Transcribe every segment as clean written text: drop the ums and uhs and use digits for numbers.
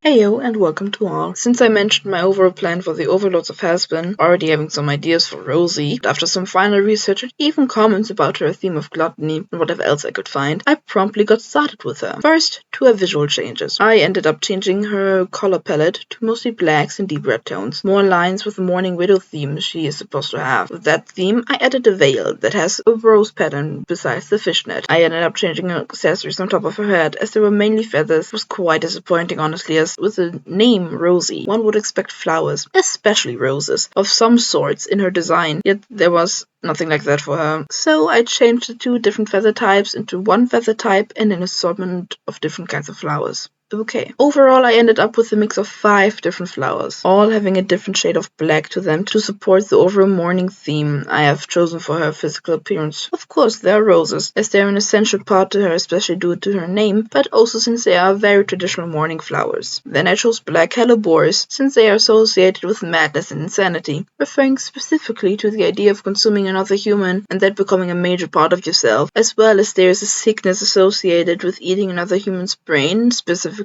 Heyo and welcome to all. Since I mentioned my overall plan for the Overlords of Hazbin, already having some ideas for Rosie, after some final research and even comments about her theme of gluttony and whatever else I could find, I promptly got started with her. First, to her visual changes. I ended up changing her color palette to mostly blacks and deep red tones, more lines with the Mourning Widow theme she is supposed to have. With that theme, I added a veil that has a rose pattern besides the fishnet. I ended up changing her accessories on top of her head, as they were mainly feathers. It was quite disappointing, honestly, as with the name Rosie, one would expect flowers, especially roses, of some sorts in her design, yet there was nothing like that for her. So I changed the two different feather types into one feather type and an assortment of different kinds of flowers. Okay. Overall, I ended up with a mix of 5 different flowers, all having a different shade of black to them to support the overall mourning theme I have chosen for her physical appearance. Of course, there are roses, as they are an essential part to her, especially due to her name, but also since they are very traditional mourning flowers. Then I chose black hellebores, since they are associated with madness and insanity, referring specifically to the idea of consuming another human and that becoming a major part of yourself, as well as there is a sickness associated with eating another human's brain, specifically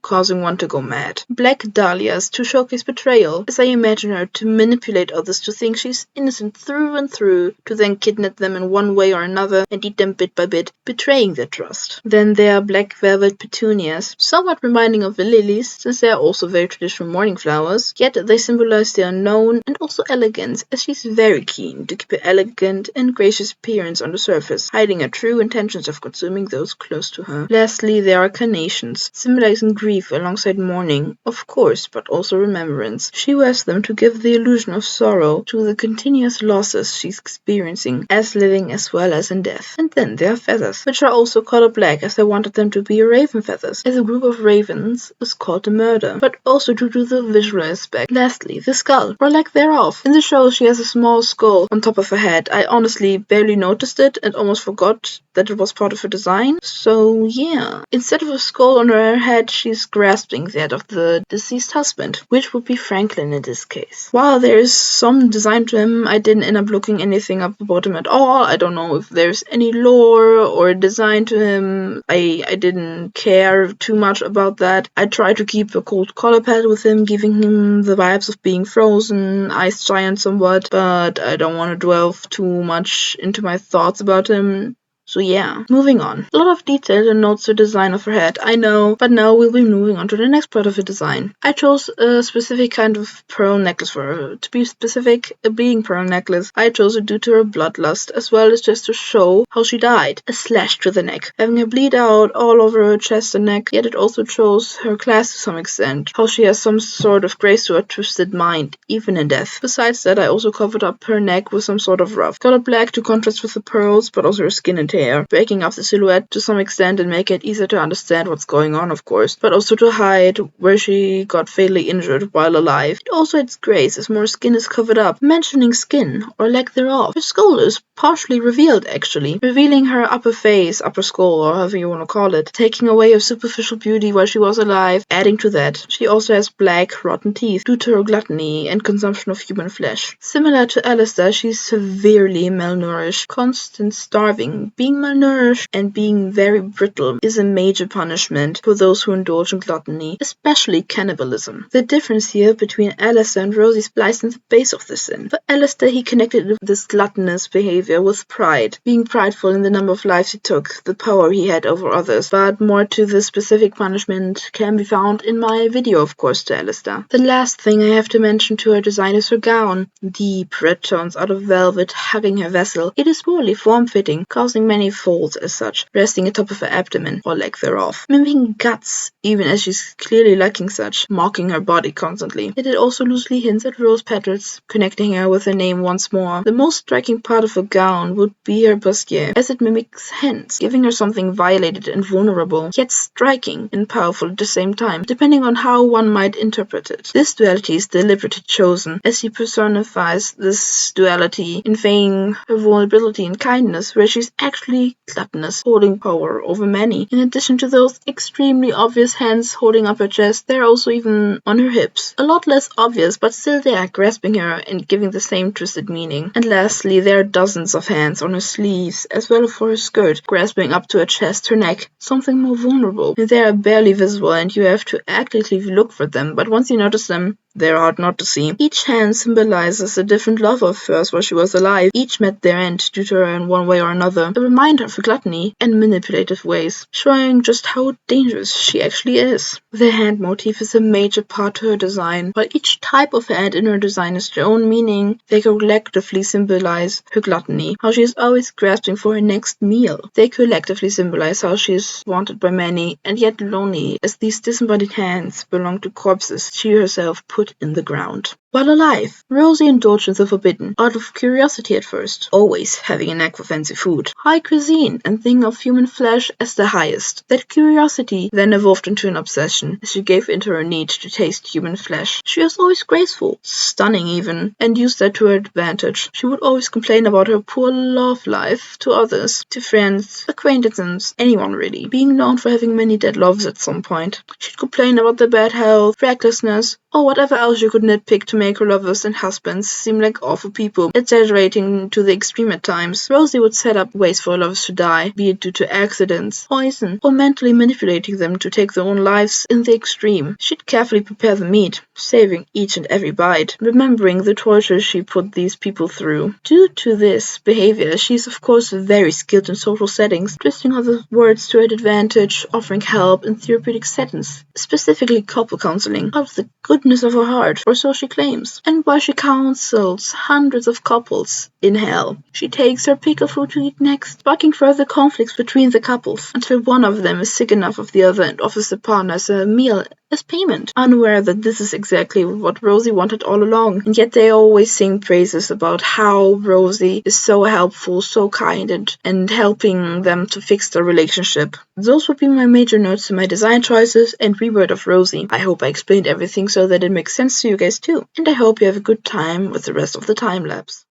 causing one to go mad. Black dahlias to showcase betrayal, as I imagine her to manipulate others to think she's innocent through and through, to then kidnap them in one way or another and eat them bit by bit, betraying their trust. Then there are black velvet petunias, somewhat reminding of the lilies, since they are also very traditional mourning flowers, yet they symbolize the unknown and also elegance, as she's very keen to keep an elegant and gracious appearance on the surface, hiding her true intentions of consuming those close to her. Lastly, there are carnations, symbolizing grief alongside mourning, of course, but also remembrance. She wears them to give the illusion of sorrow to the continuous losses she's experiencing, as living as well as in death. And then there are feathers, which are also color black, as I wanted them to be raven feathers, as a group of ravens is called a murder, but also due to the visual aspect. Lastly, the skull, or lack thereof. In the show, she has a small skull on top of her head. I honestly barely noticed it and almost forgot that it was part of her design. So yeah, instead of a skull on her head, she's grasping that of the deceased husband, which would be Franklin in this case. While there is some design to him, I didn't end up looking anything up about him at all. I don't know if there's any lore or design to him. I didn't care too much about that. I tried to keep a cold color palette with him, giving him the vibes of being frozen, ice giant somewhat, but I don't want to delve too much into my thoughts about him. So yeah, moving on. A lot of detail and notes to design of her head, I know, but now we'll be moving on to the next part of the design. I chose a specific kind of pearl necklace for her. To be specific, a bleeding pearl necklace. I chose it due to her bloodlust, as well as just to show how she died. A slash to the neck, having her bleed out all over her chest and neck, yet it also shows her class to some extent, how she has some sort of grace to her twisted mind, even in death. Besides that, I also covered up her neck with some sort of ruff. Colored black to contrast with the pearls, but also her skin and hair, breaking up the silhouette to some extent and make it easier to understand what's going on, of course, but also to hide where she got fatally injured while alive. It also adds grace as more skin is covered up. Mentioning skin, or lack thereof, her skull is partially revealed actually, revealing her upper face, upper skull, or however you want to call it, taking away her superficial beauty while she was alive. Adding to that, she also has black, rotten teeth due to her gluttony and consumption of human flesh. Similar to Alistair, she's severely malnourished, constant starving. Being malnourished and being very brittle is a major punishment for those who indulge in gluttony, especially cannibalism. The difference here between Alistair and Rosie lies in the base of the sin. For Alistair, he connected this gluttonous behavior with pride, being prideful in the number of lives he took, the power he had over others, but more to the specific punishment can be found in my video, of course, to Alistair. The last thing I have to mention to her design is her gown. Deep red tones out of velvet hugging her vessel. It is poorly form-fitting, causing many folds as such, resting atop of her abdomen, or lack thereof, mimicking guts, even as she's clearly lacking such, mocking her body constantly. Yet it also loosely hints at rose petals, connecting her with her name once more. The most striking part of her gown would be her bustier, as it mimics hands, giving her something violated and vulnerable, yet striking and powerful at the same time, depending on how one might interpret it. This duality is deliberately chosen, as she personifies this duality, conveying her vulnerability and kindness, where she's actually especially gluttonous, holding power over many. In addition to those extremely obvious hands holding up her chest, they're also even on her hips. A lot less obvious, but still there, grasping her and giving the same twisted meaning. And lastly, there are dozens of hands on her sleeves, as well as for her skirt, grasping up to her chest, her neck, something more vulnerable. They are barely visible and you have to actively look for them, but once you notice them, they're hard not to see. Each hand symbolizes a different lover of hers while she was alive. Each met their end due to her in one way or another. A reminder of her gluttony and manipulative ways, showing just how dangerous she actually is. The hand motif is a major part to her design. While each type of hand in her design has their own meaning, they collectively symbolize her gluttony, how she is always grasping for her next meal. They collectively symbolize how she is wanted by many and yet lonely, as these disembodied hands belong to corpses she herself put in the ground. While alive, Rosie indulged in the forbidden, out of curiosity at first, always having a knack for fancy food, high cuisine, and thinking of human flesh as the highest. That curiosity then evolved into an obsession, as she gave into her need to taste human flesh. She was always graceful, stunning even, and used that to her advantage. She would always complain about her poor love life to others, to friends, acquaintances, anyone really, being known for having many dead lovers at some point. She'd complain about their bad health, recklessness, or whatever else you could nitpick to make her lovers and husbands seem like awful people, exaggerating to the extreme at times. Rosie would set up ways for her lovers to die, be it due to accidents, poison, or mentally manipulating them to take their own lives in the extreme. She'd carefully prepare the meat, saving each and every bite, remembering the torture she put these people through. Due to this behavior, she's of course very skilled in social settings, twisting other words to her advantage, offering help in therapeutic settings, specifically couple counseling, out of the goodness of her heart, or so she claims. And while she counsels hundreds of couples in hell, she takes her pick of who to eat next, sparking further conflicts between the couples, until one of them is sick enough of the other and offers the partners a meal as payment, unaware that this is exactly what Rosie wanted all along. And yet they always sing praises about how Rosie is so helpful, so kind, and helping them to fix their relationship. Those would be my major notes to my design choices and reword of Rosie. I hope I explained everything so that it makes sense to you guys too, and I hope you have a good time with the rest of the time lapse.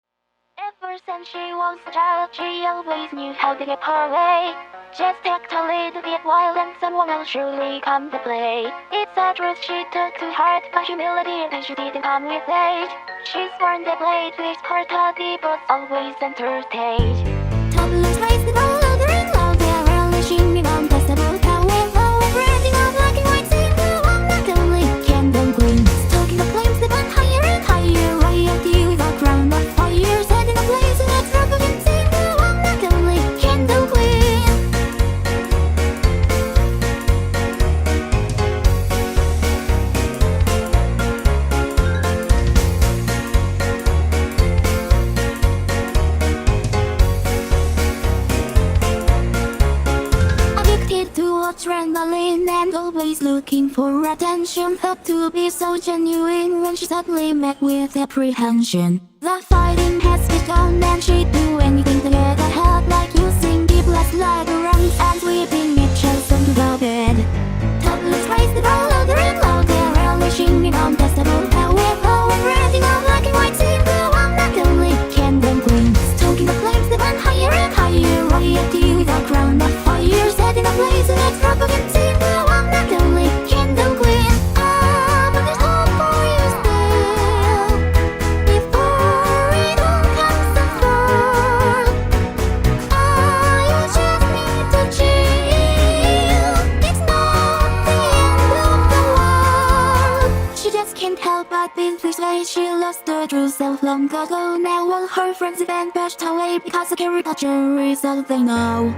Ever since she was a child, she always knew how to get her way. Just act a little bit wild and someone else surely come to play. It's a truth she took to heart, but humility and she didn't come with age. She's worn the blade with her toddy, but always center stage. Toddlers raise the ball louder and louder, relishing the untestable power. Overacting of black and white, sing the one that only candle queen. Stoking the flames that went higher and higher, royalty with a crown of fire. Setting a blaze in a drop of him, sing the one that only candle queen. Adrenaline and always looking for attention. Thought to be so genuine when she suddenly met with apprehension. The fighting has begun and she'd do anything to get ahead, like using deep last labyrinth and sweeping mitchels into the bed. Toddlers raise the ball louder and louder, relishing in untestable power. Overacting of black and white, sing the one that only candle queen. Stoking the flames that went higher and higher, royalty with a crown of fire. Setting a blaze in a drop of him, sing the one that only candle queen. Ah, but there's hope for you still, before it all comes to fall. Ah, you just need to chill. It's not the end of the world. She just can't help but be this way. She lost her true self long ago. Now all her friends have been pushed away because the caricature is all they know.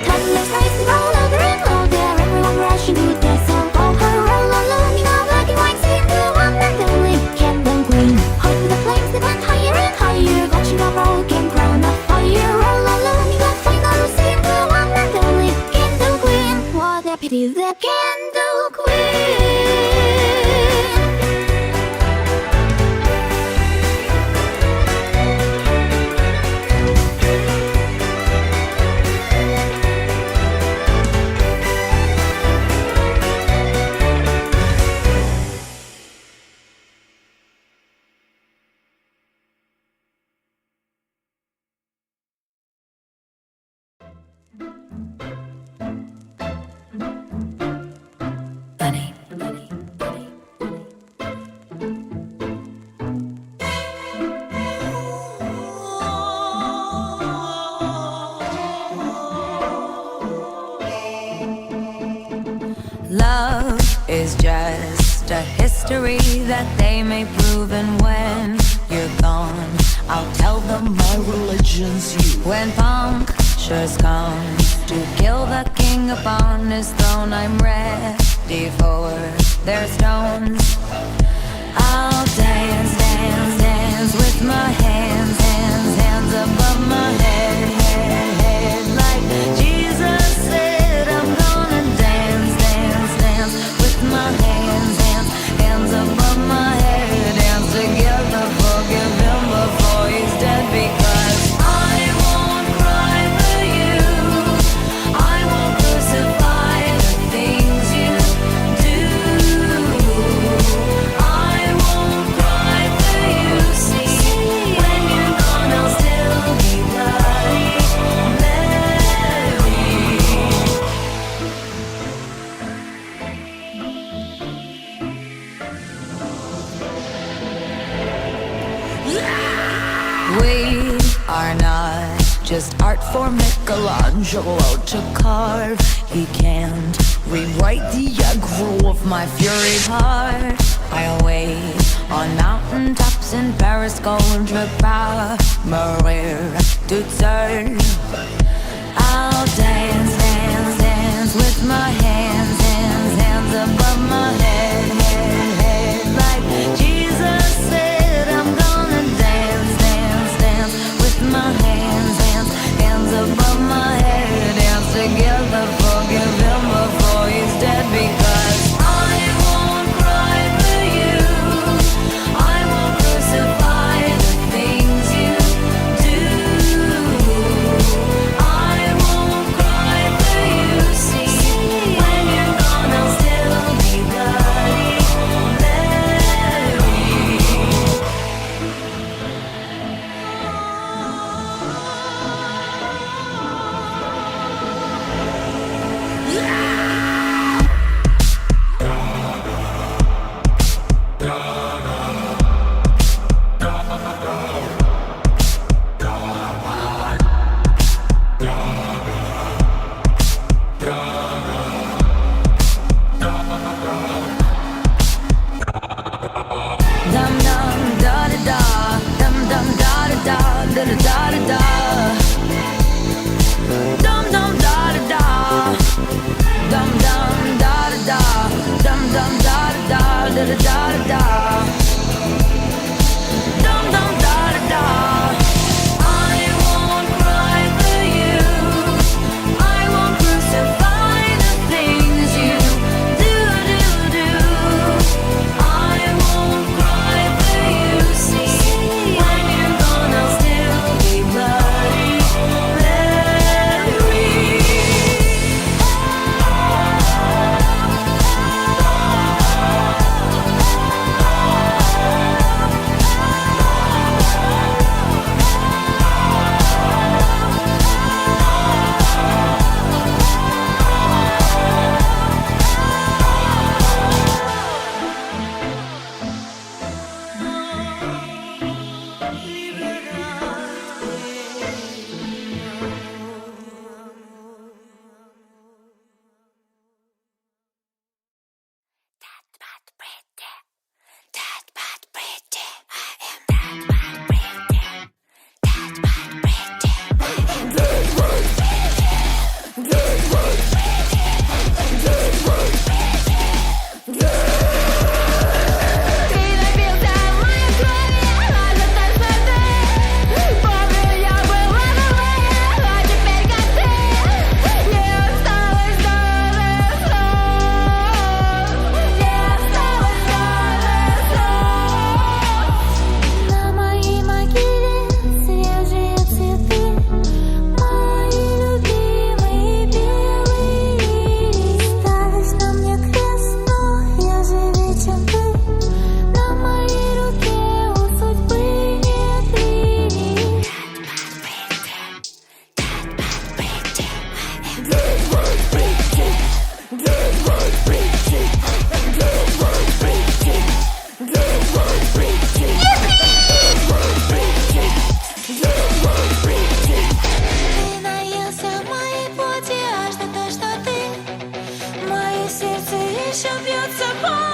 Toddlers raise the ball louder and louder, everyone rushing to get some of her all alone. In a black and white, sing the one that only candle queen. Hot with the flames that went higher and higher, watching a broken crown of fire. All alone in the final, sing the one that only candle queen. What a pity, the candle queen. just a history that they may prove. And when you're gone, I'll tell them my religion's you. When punctures come to kill the king upon his throne, I'm ready for their stones. I'll dance, dance, dance with my hands, hands, hands above my head, head, head. Like Jesus said, I'm gonna dance, dance, dance with my hands, hands, hands above my head. Dance together, forgive him before he's dead, because I won't cry for you. I won't crucify the things you do. I won't cry for you. See, when you're gone, I'll still be bloody Mary. We are not just art for Michelangelo to carve. He can't rewrite the aggro of my fury heart. I'll wait on mountaintops in Paris, contre pas mourir toute seule. I'll dance, dance, dance with my hands, hands, hands above my head, head, head. Like Jesus said, I'm gonna dance, dance, dance with my hands, hands, hands above my head. Dance together, forgive him before he's dead, because I won't cry for you. I won't crucify the things you do. I won't cry for you. See, when you're gone, I'll still be bloody Mary. Dum dum da da da, dum dum da da da, da da da da da. Dum dum da da da, dum dum da da da, dum dum da da da, da da da da. Dum dum da da da. I won't cry for you. I won't crucify the things you do, do, do. I won't cry for you. See, when you're gone, I'll still be bloody Mary. сердце еще бьется.